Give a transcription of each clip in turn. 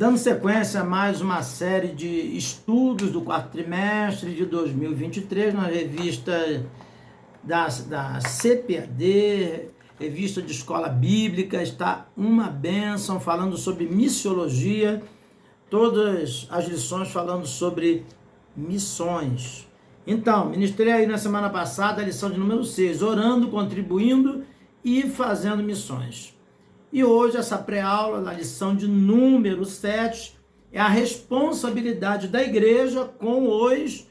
Dando sequência a mais uma série de estudos do quarto trimestre de 2023 na revista da CPAD, revista de escola bíblica, está uma bênção, falando sobre missiologia, todas as lições falando sobre missões. Então, ministrei aí na semana passada a lição de número 6, orando, contribuindo e fazendo missões. E hoje essa pré-aula, na lição de número 7, é a responsabilidade da igreja com os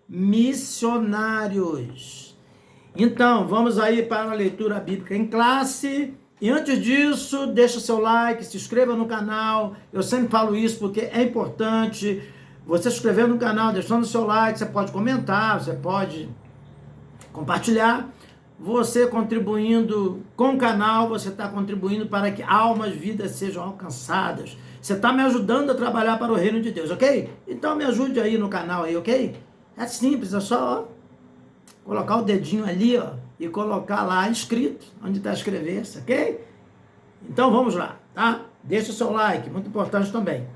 missionários. Então, vamos aí para a leitura bíblica em classe. E antes disso, deixa seu like, se inscreva no canal. Eu sempre falo isso porque é importante. Você se inscrever no canal, deixando seu like, você pode comentar, você pode compartilhar. Você contribuindo com o canal, você está contribuindo para que almas, vidas sejam alcançadas. Você está me ajudando a trabalhar para o reino de Deus, ok? Então me ajude aí no canal aí, ok? É simples, é só colocar o dedinho ali, ó, e colocar lá inscrito, onde está inscrever-se, ok? Então vamos lá, tá? Deixa o seu like, muito importante também.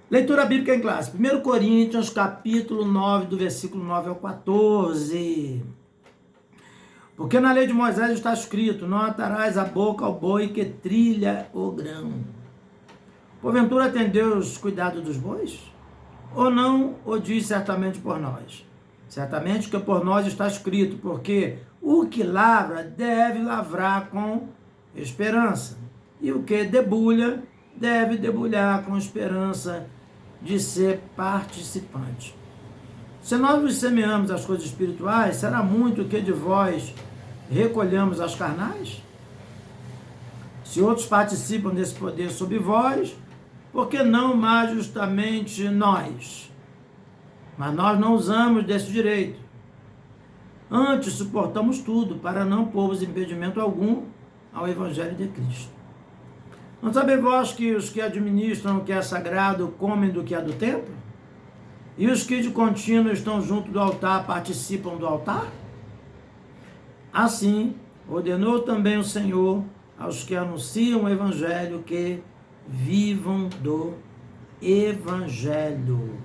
Leitura bíblica em classe. 1 Coríntios, capítulo 9, do versículo 9 ao 14. Porque na lei de Moisés está escrito: não atarás a boca ao boi que trilha o grão. Porventura tem Deus cuidado dos bois? Ou não o diz certamente por nós? Certamente que por nós está escrito, porque o que lavra deve lavrar com esperança, e o que debulha deve debulhar com esperança de ser participante. Se nós vos semeamos as coisas espirituais, será muito que de vós recolhamos as carnais? Se outros participam desse poder sobre vós, por que não mais justamente nós? Mas nós não usamos desse direito. Antes suportamos tudo, para não pormos impedimento algum ao Evangelho de Cristo. Não sabeis vós que os que administram o que é sagrado comem do que é do templo? E os que de contínuo estão junto do altar participam do altar? Assim, ordenou também o Senhor aos que anunciam o Evangelho que vivam do Evangelho.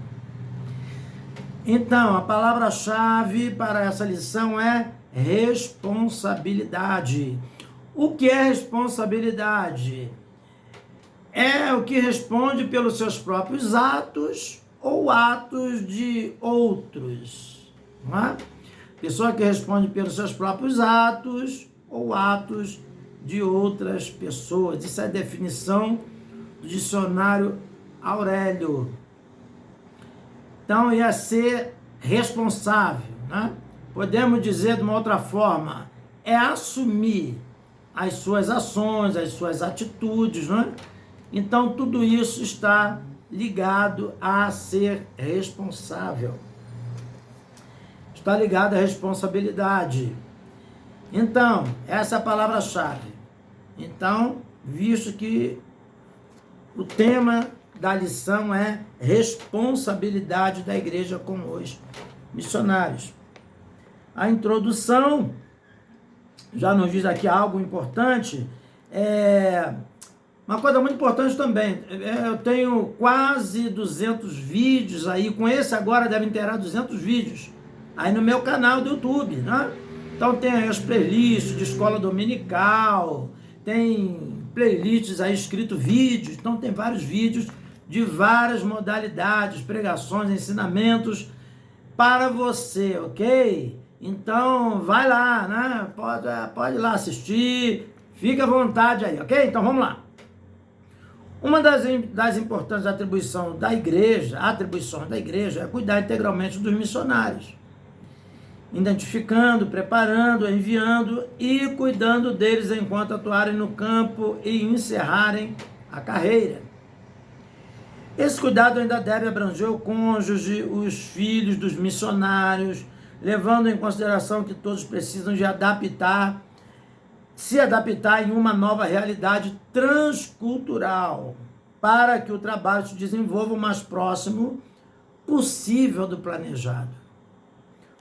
Então, a palavra-chave para essa lição é responsabilidade. O que é responsabilidade? É o que responde pelos seus próprios atos ou atos de outros. Não é? Pessoa que responde pelos seus próprios atos ou atos de outras pessoas. Isso é a definição do dicionário Aurélio. Então, ia ser responsável, né? Podemos dizer de uma outra forma, é assumir as suas ações, as suas atitudes, né? Então, tudo isso está ligado a ser responsável. Está ligado à responsabilidade. Então, essa é a palavra-chave. Então, visto que o tema da lição é responsabilidade da igreja com os missionários. A introdução já nos diz aqui algo importante. Uma coisa muito importante também, eu tenho quase 200 vídeos aí, com esse agora devem ter 200 vídeos, aí no meu canal do YouTube, né? Então tem aí as playlists de escola dominical, tem playlists aí escrito vídeos, então tem vários vídeos de várias modalidades, pregações, ensinamentos para você, ok? Então vai lá, né? Pode ir lá assistir, fica à vontade aí, ok? Então vamos lá. Uma das importantes atribuições da igreja é cuidar integralmente dos missionários, identificando, preparando, enviando e cuidando deles enquanto atuarem no campo e encerrarem a carreira. Esse cuidado ainda deve abranger o cônjuge, os filhos dos missionários, levando em consideração que todos precisam de se adaptar em uma nova realidade transcultural, para que o trabalho se desenvolva o mais próximo possível do planejado.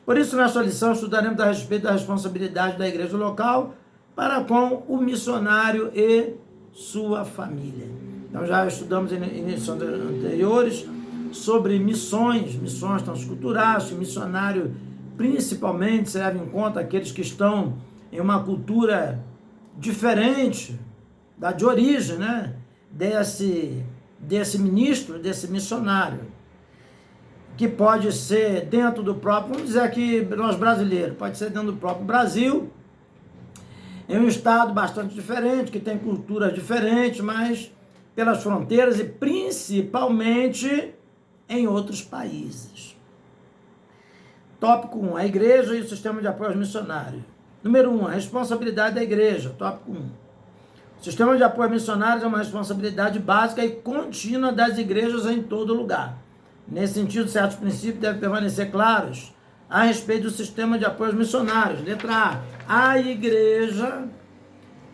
Por isso, nesta lição, estudaremos a respeito da responsabilidade da igreja local para com o missionário e sua família. Então já estudamos em lições anteriores sobre missões transculturais, que missionário principalmente se leva em conta aqueles que estão em uma cultura diferente da de origem, né? Desse ministro, desse missionário, que pode ser dentro do próprio, vamos dizer aqui, nós brasileiros, pode ser dentro do próprio Brasil, em um estado bastante diferente, que tem culturas diferentes, mas pelas fronteiras e principalmente em outros países. Tópico 1, a igreja e o sistema de apoio aos missionários. Número 1, a responsabilidade da igreja. Tópico 1. O sistema de apoio aos missionários é uma responsabilidade básica e contínua das igrejas em todo lugar. Nesse sentido, certos princípios devem permanecer claros a respeito do sistema de apoio aos missionários. Letra A. A igreja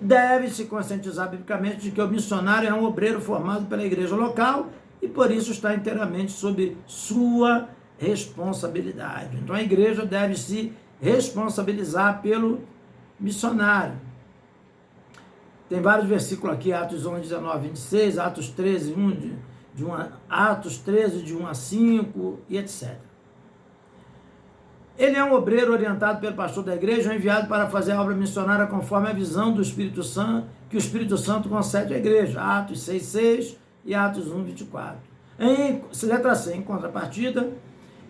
deve se conscientizar biblicamente de que o missionário é um obreiro formado pela igreja local e por isso está inteiramente sob sua responsabilidade. Então a igreja deve se responsabilizar pelo missionário. Tem vários versículos aqui, Atos 11, 19, 26, Atos 13, Atos 13, de 1 a 5 e etc. Ele é um obreiro orientado pelo pastor da igreja, enviado para fazer a obra missionária conforme a visão do Espírito Santo, que o Espírito Santo concede à igreja. Atos 6, 6 e Atos 1, 24. Letra C, em contrapartida,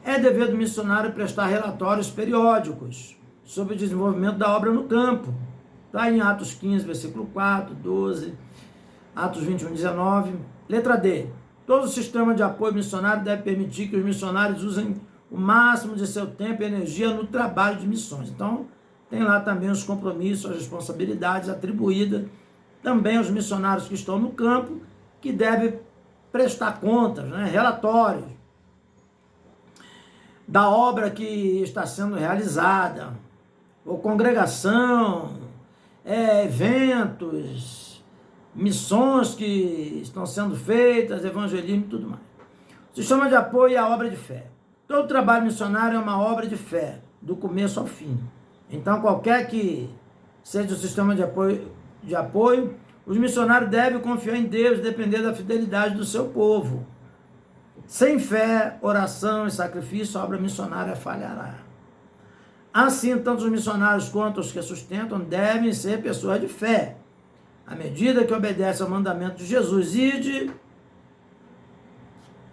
é dever do missionário prestar relatórios periódicos sobre o desenvolvimento da obra no campo. Está em Atos 15, versículo 4, 12, Atos 21, 19. Letra D. Todo o sistema de apoio missionário deve permitir que os missionários usem o máximo de seu tempo e energia no trabalho de missões. Então, tem lá também os compromissos, as responsabilidades atribuídas também aos missionários que estão no campo, que devem prestar contas, né, relatórios da obra que está sendo realizada, ou congregação, eventos, missões que estão sendo feitas, evangelismo e tudo mais. O sistema de apoio é a obra de fé. Todo trabalho missionário é uma obra de fé, do começo ao fim. Então, qualquer que seja o sistema de apoio, os missionários devem confiar em Deus e depender da fidelidade do seu povo. Sem fé, oração e sacrifício, a obra missionária falhará. Assim, tanto os missionários quanto os que sustentam devem ser pessoas de fé, à medida que obedecem ao mandamento de Jesus, ide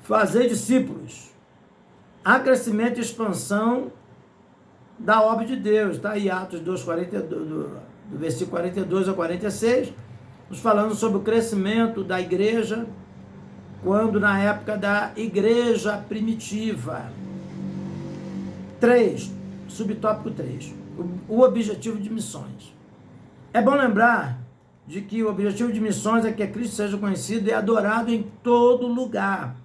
fazer discípulos. Há crescimento e expansão da obra de Deus. Está aí Atos 2, 42, do versículo 42 a 46, nos falando sobre o crescimento da igreja, quando na época da igreja primitiva. 3, subtópico 3, o objetivo de missões. É bom lembrar de que o objetivo de missões é que Cristo seja conhecido e adorado em todo lugar.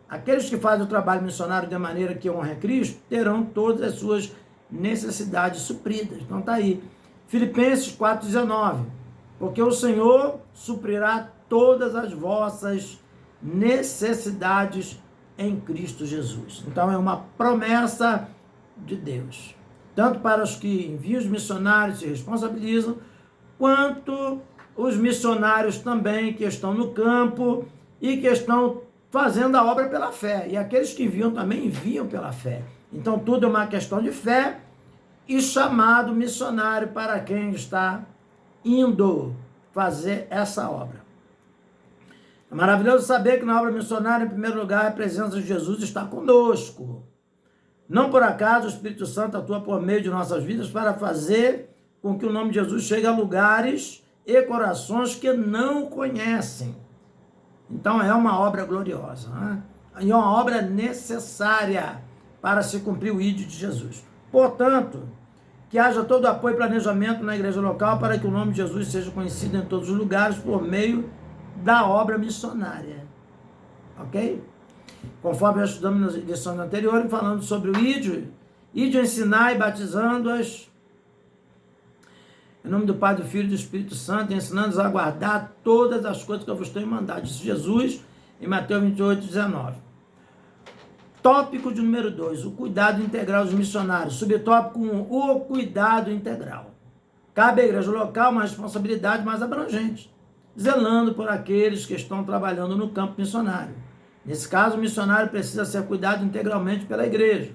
Aqueles que fazem o trabalho missionário de maneira que honra a Cristo terão todas as suas necessidades supridas. Então está aí, Filipenses 4,19, porque o Senhor suprirá todas as vossas necessidades em Cristo Jesus. Então é uma promessa de Deus, tanto para os que enviam os missionários se responsabilizam, quanto os missionários também que estão no campo e que estão fazendo a obra pela fé. E aqueles que enviam também enviam pela fé. Então tudo é uma questão de fé e chamado missionário para quem está indo fazer essa obra. É maravilhoso saber que na obra missionária, em primeiro lugar, a presença de Jesus está conosco. Não por acaso o Espírito Santo atua por meio de nossas vidas para fazer com que o nome de Jesus chegue a lugares e corações que não o conhecem. Então é uma obra gloriosa, né? E é uma obra necessária para se cumprir o ídolo de Jesus. Portanto, que haja todo apoio e planejamento na igreja local para que o nome de Jesus seja conhecido em todos os lugares por meio da obra missionária. Ok? Conforme já estudamos nas lições anteriores, falando sobre o ídolo ensinar e batizando-as em nome do Pai, do Filho e do Espírito Santo, ensinando-os a guardar todas as coisas que eu vos tenho mandado. Disse Jesus em Mateus 28, 19. Tópico de número 2, o cuidado integral dos missionários. Subtópico 1, o cuidado integral. Cabe à igreja local uma responsabilidade mais abrangente. zelando por aqueles que estão trabalhando no campo missionário. Nesse caso, o missionário precisa ser cuidado integralmente pela igreja.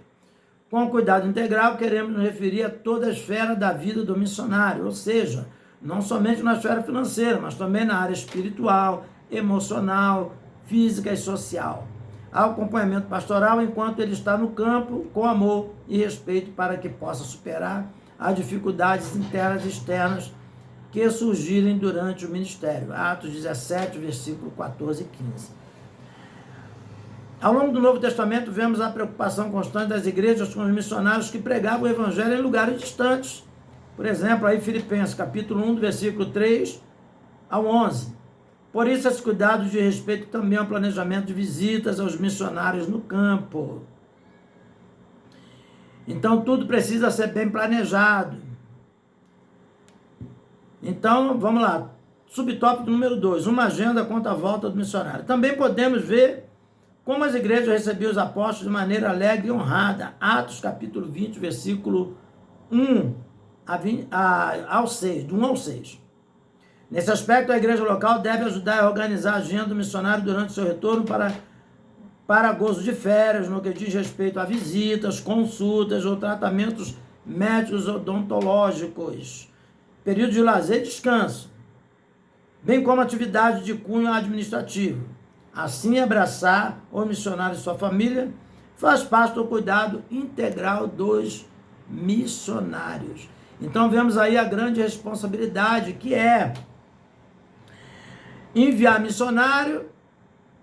Com cuidado integral, queremos nos referir a toda a esfera da vida do missionário, ou seja, não somente na esfera financeira, mas também na área espiritual, emocional, física e social. Ao acompanhamento pastoral enquanto ele está no campo, com amor e respeito para que possa superar as dificuldades internas e externas que surgirem durante o ministério. Atos 17, versículo 14 e 15. Ao longo do Novo Testamento, vemos a preocupação constante das igrejas com os missionários que pregavam o evangelho em lugares distantes. Por exemplo, aí Filipenses, capítulo 1, do versículo 3 ao 11. Por isso, esse cuidado de respeito também ao planejamento de visitas aos missionários no campo. Então, tudo precisa ser bem planejado. Então, vamos lá. Subtópico número 2, uma agenda quanto à volta do missionário. Também podemos ver como as igrejas recebiam os apóstolos de maneira alegre e honrada. Atos, capítulo 20, versículo 1 ao 6, do 1 ao 6. Nesse aspecto, a igreja local deve ajudar a organizar a agenda do missionário durante seu retorno para gozo de férias, no que diz respeito a visitas, consultas ou tratamentos médicos odontológicos, período de lazer e descanso, bem como atividades de cunho administrativo. Assim, abraçar o missionário e sua família faz parte do cuidado integral dos missionários. Então, vemos aí a grande responsabilidade que é enviar missionário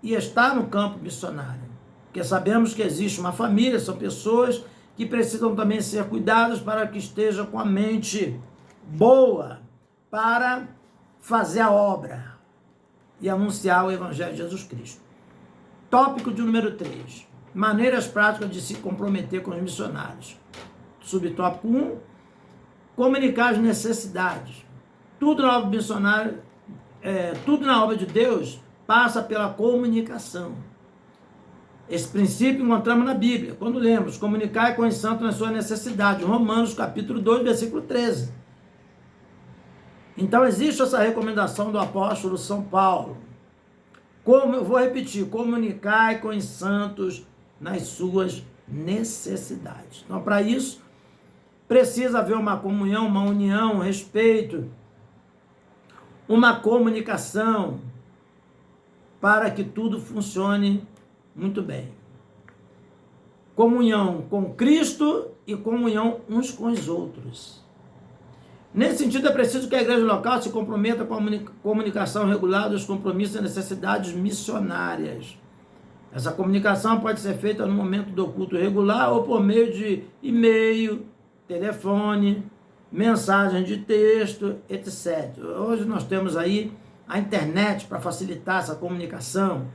e estar no campo missionário. Porque sabemos que existe uma família, são pessoas que precisam também ser cuidadas para que esteja com a mente boa para fazer a obra e anunciar o Evangelho de Jesus Cristo. Tópico de número 3. Maneiras práticas de se comprometer com os missionários. Subtópico 1. Comunicar as necessidades. Tudo na obra missionária, tudo na obra de Deus passa pela comunicação. Esse princípio encontramos na Bíblia. Quando lemos, comunicar com os santos nas suas necessidades. Romanos capítulo 2, versículo 13. Então, existe essa recomendação do apóstolo São Paulo. Como eu vou repetir, comunicar com os santos nas suas necessidades. Então, para isso, precisa haver uma comunhão, uma união, um respeito, uma comunicação, para que tudo funcione muito bem. Comunhão com Cristo e comunhão uns com os outros. Nesse sentido, é preciso que a igreja local se comprometa com a comunicação regular dos compromissos e necessidades missionárias. Essa comunicação pode ser feita no momento do culto regular ou por meio de e-mail, telefone, mensagem de texto, etc. Hoje nós temos aí a internet para facilitar essa comunicação.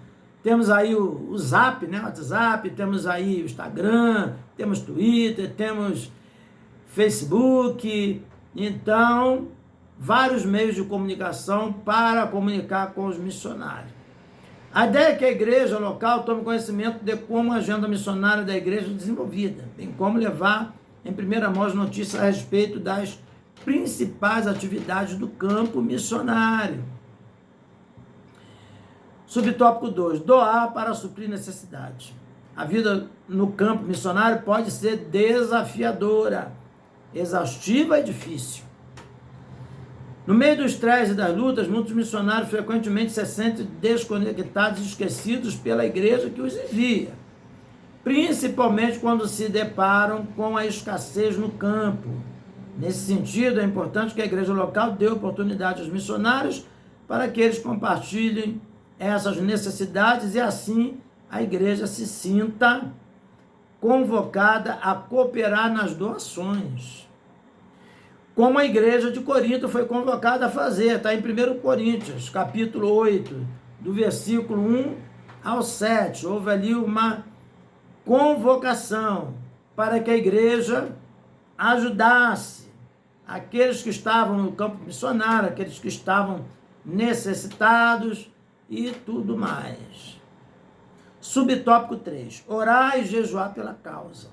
Temos aí o Zap, né? O WhatsApp, temos aí o Instagram, temos Twitter, temos Facebook. Então, vários meios de comunicação para comunicar com os missionários. A ideia é que a igreja local tome conhecimento de como a agenda missionária da igreja é desenvolvida, bem como levar em primeira mão as notícias a respeito das principais atividades do campo missionário. Subtópico 2. Doar para suprir necessidades. A vida no campo missionário pode ser desafiadora, exaustiva e difícil. No meio do estresse e das lutas, muitos missionários frequentemente se sentem desconectados e esquecidos pela igreja que os envia, principalmente quando se deparam com a escassez no campo. Nesse sentido, é importante que a igreja local dê oportunidade aos missionários para que eles compartilhem essas necessidades e assim a igreja se sinta convocada a cooperar nas doações. Como a igreja de Corinto foi convocada a fazer, está em 1 Coríntios, capítulo 8, do versículo 1 ao 7. Houve ali uma convocação para que a igreja ajudasse aqueles que estavam no campo missionário, aqueles que estavam necessitados e tudo mais. Subtópico 3. Orar e jejuar pela causa.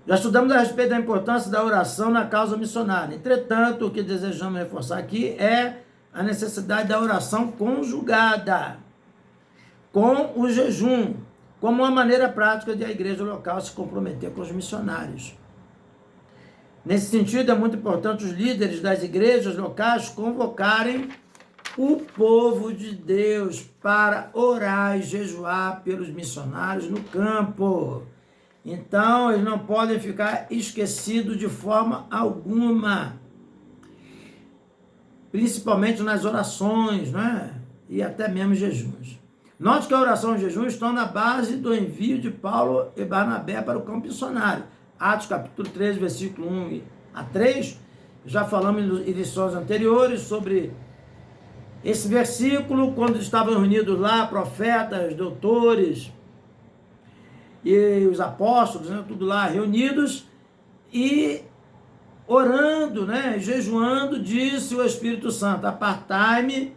Já estudamos a respeito da importância da oração na causa missionária. Entretanto, o que desejamos reforçar aqui é a necessidade da oração conjugada com o jejum, como uma maneira prática de a igreja local se comprometer com os missionários. Nesse sentido, é muito importante os líderes das igrejas locais convocarem o povo de Deus para orar e jejuar pelos missionários no campo. Então, eles não podem ficar esquecidos de forma alguma, principalmente nas orações, né? E até mesmo jejuns. Note que a oração e o jejum estão na base do envio de Paulo e Barnabé para o campo missionário. Atos capítulo 13, versículo 1 a 3. Já falamos em lições anteriores sobre esse versículo, quando estavam reunidos lá profetas, doutores e os apóstolos, né, tudo lá reunidos, e orando, né, jejuando, disse o Espírito Santo: apartai-me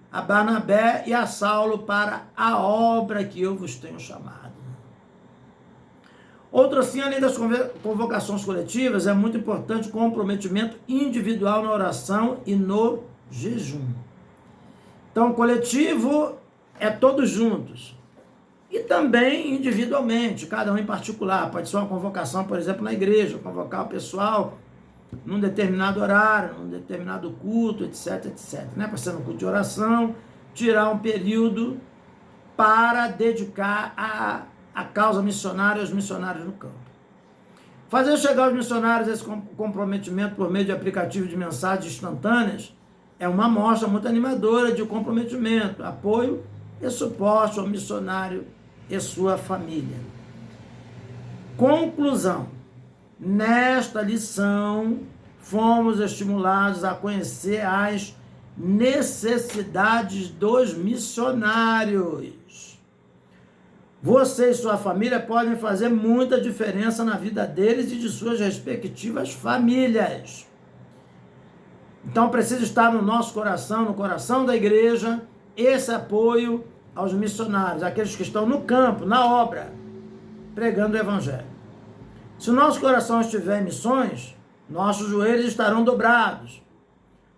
a Barnabé e a Saulo para a obra que eu vos tenho chamado. Outro assim, além das convocações coletivas, é muito importante o comprometimento individual na oração e no jejum. Então, coletivo é todos juntos. E também individualmente, cada um em particular. Pode ser uma convocação, por exemplo, na igreja, convocar o pessoal num determinado horário, num determinado culto, etc, etc. Né? Pode ser no culto de oração, tirar um período para dedicar a causa missionária aos missionários no campo. Fazer chegar aos missionários esse comprometimento por meio de aplicativo de mensagens instantâneas é uma amostra muito animadora de comprometimento, apoio e suporte ao missionário e sua família. Conclusão. Nesta lição, fomos estimulados a conhecer as necessidades dos missionários. Você e sua família podem fazer muita diferença na vida deles e de suas respectivas famílias. Então precisa estar no nosso coração, no coração da igreja, esse apoio aos missionários, aqueles que estão no campo, na obra, pregando o evangelho. Se o nosso coração estiver em missões, nossos joelhos estarão dobrados,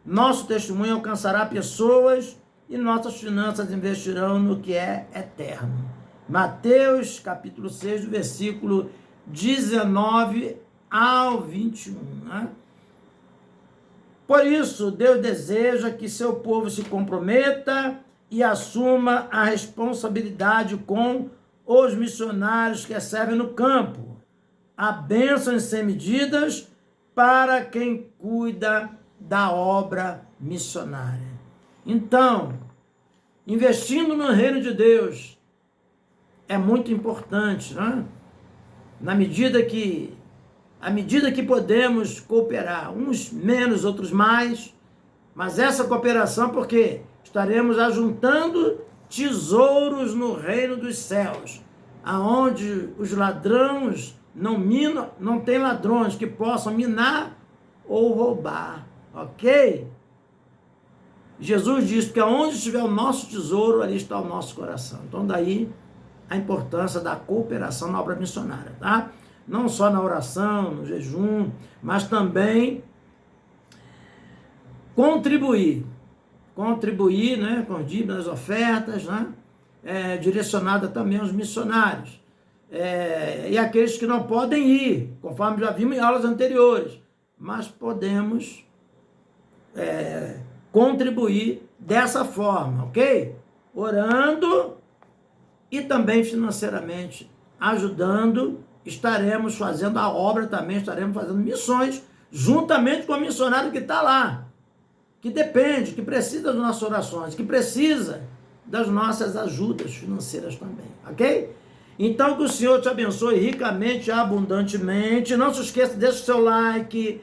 nosso testemunho alcançará pessoas e nossas finanças investirão no que é eterno. Mateus capítulo 6, do versículo 19 ao 21. Né? Por isso, Deus deseja que seu povo se comprometa e assuma a responsabilidade com os missionários que servem no campo. Há bênçãos sem medidas para quem cuida da obra missionária. Então, investindo no reino de Deus é muito importante, né? À medida que podemos cooperar, uns menos, outros mais, mas essa cooperação porque estaremos ajuntando tesouros no reino dos céus, aonde os ladrões não minam, não tem ladrões que possam minar ou roubar, ok? Jesus disse que aonde estiver o nosso tesouro, ali está o nosso coração. Então daí a importância da cooperação na obra missionária, tá? Não só na oração, no jejum, mas também contribuir, né, com dívidas, ofertas, né, direcionada também aos missionários. E aqueles que não podem ir, conforme já vimos em aulas anteriores, mas podemos contribuir dessa forma, ok? Orando e também financeiramente ajudando, estaremos fazendo a obra também, estaremos fazendo missões, juntamente com o missionário que está lá, que depende, que precisa das nossas orações, que precisa das nossas ajudas financeiras também, ok? Então, que o Senhor te abençoe ricamente, abundantemente. Não se esqueça, deixe o seu like,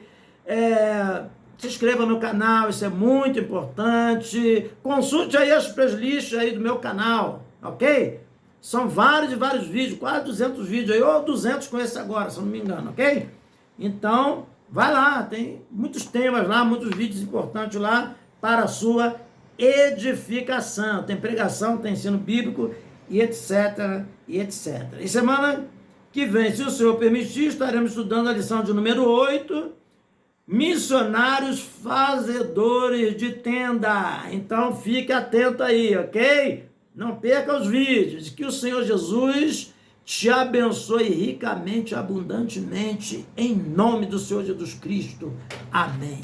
se inscreva no canal, isso é muito importante. Consulte aí as playlists aí do meu canal, ok? São vários e vários vídeos, quase 200 vídeos aí, ou 200 com esse agora, se eu não me engano, ok? Então, vai lá, tem muitos temas lá, muitos vídeos importantes lá para a sua edificação. Tem pregação, tem ensino bíblico, e etc, e etc. E semana que vem, se o Senhor permitir, estaremos estudando a lição de número 8, missionários fazedores de tenda. Então fique atento aí, ok? Não perca os vídeos. Que o Senhor Jesus te abençoe ricamente, abundantemente, em nome do Senhor Jesus Cristo. Amém.